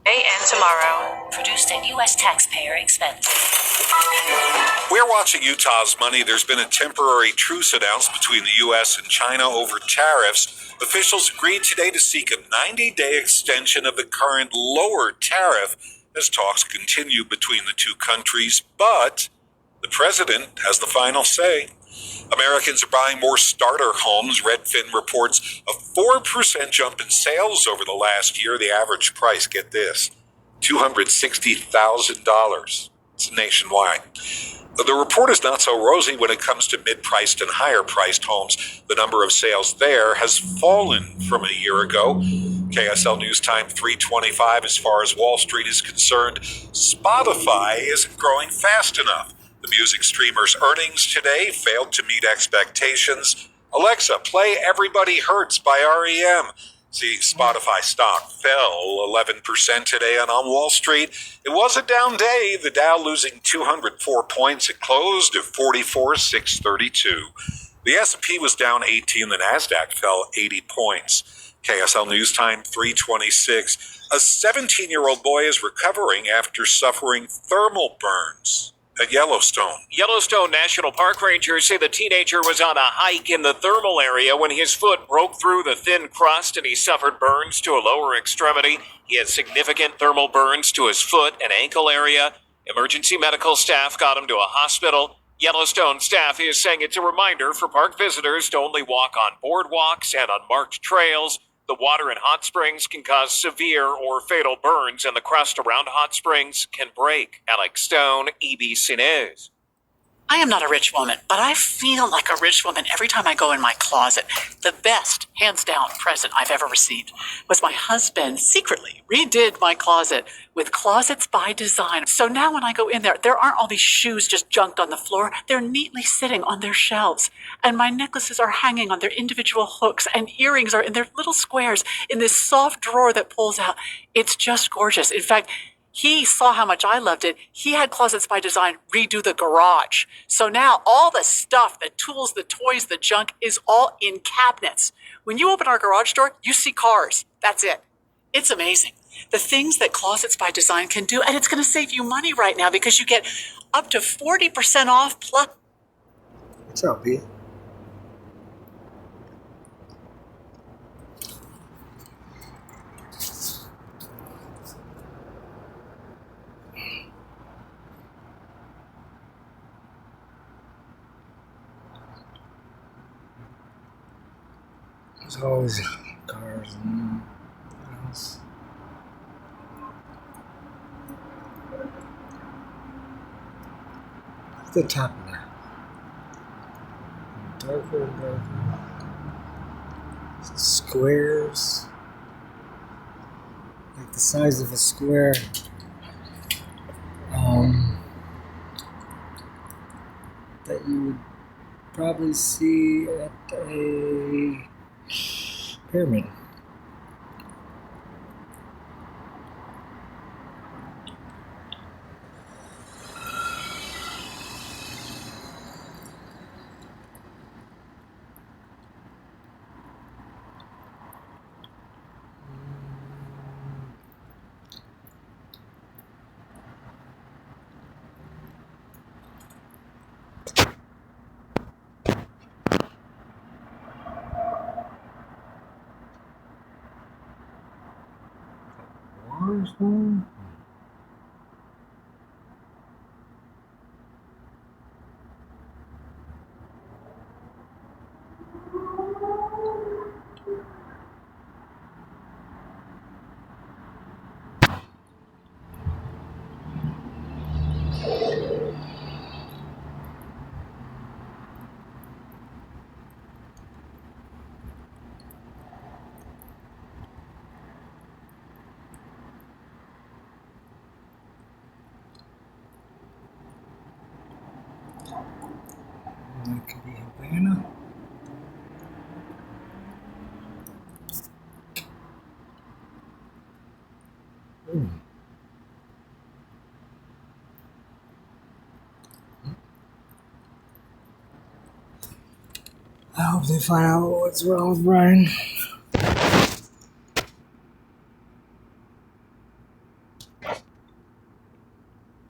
And tomorrow, produced at U.S. taxpayer expense. We're watching Utah's money. There's been a temporary truce announced between the U.S. and China over tariffs. Officials agreed today to seek a 90-day extension of the current lower tariff as talks continue between the two countries. But the president has the final say. Americans are buying more starter homes. Redfin reports a 4% jump in sales over the last year. The average price, get this, $260,000. It's nationwide. The report is not so rosy when it comes to mid-priced and higher-priced homes. The number of sales there has fallen from a year ago. KSL News Time 325, as far as Wall Street is concerned, Spotify isn't growing fast enough. The music streamer's earnings today failed to meet expectations. Alexa, play Everybody Hurts by REM. See, Spotify stock fell 11% today, and on Wall Street, it was a down day. The Dow losing 204 points. It closed at 44,632. The S&P was down 18. The Nasdaq fell 80 points. KSL News Time 326. A 17-year-old boy is recovering after suffering thermal burns at Yellowstone. Yellowstone National Park rangers say the teenager was on a hike in the thermal area when his foot broke through the thin crust and he suffered burns to a lower extremity. He had significant thermal burns to his foot and ankle area. Emergency medical staff got him to a hospital. Yellowstone staff is saying it's a reminder for park visitors to only walk on boardwalks and unmarked trails. The water in hot springs can cause severe or fatal burns, and the crust around hot springs can break. Alex Stone, EBC News. I am not a rich woman, but I feel like a rich woman every time I go in my closet. The best, hands down, present I've ever received was my husband secretly redid my closet with Closets by Design. So now when I go in there aren't all these shoes just junked on the floor. They're neatly sitting on their shelves. And my necklaces are hanging on their individual hooks, and earrings are in their little squares in this soft drawer that pulls out. It's just gorgeous. In fact, he saw how much I loved it. He had Closets by Design redo the garage. So now all the stuff, the tools, the toys, the junk is all in cabinets. When you open our garage door, you see cars. That's it. It's amazing. The things that Closets by Design can do, and it's going to save you money right now because you get up to 40% off plus. What's up, B? There's always cars in the house. At the top of that. Darker and darker. Squares. Like the size of a square. That you would probably see at a pyramid. first one. That could be Havana. Ooh. I hope they find out what's wrong with Brian.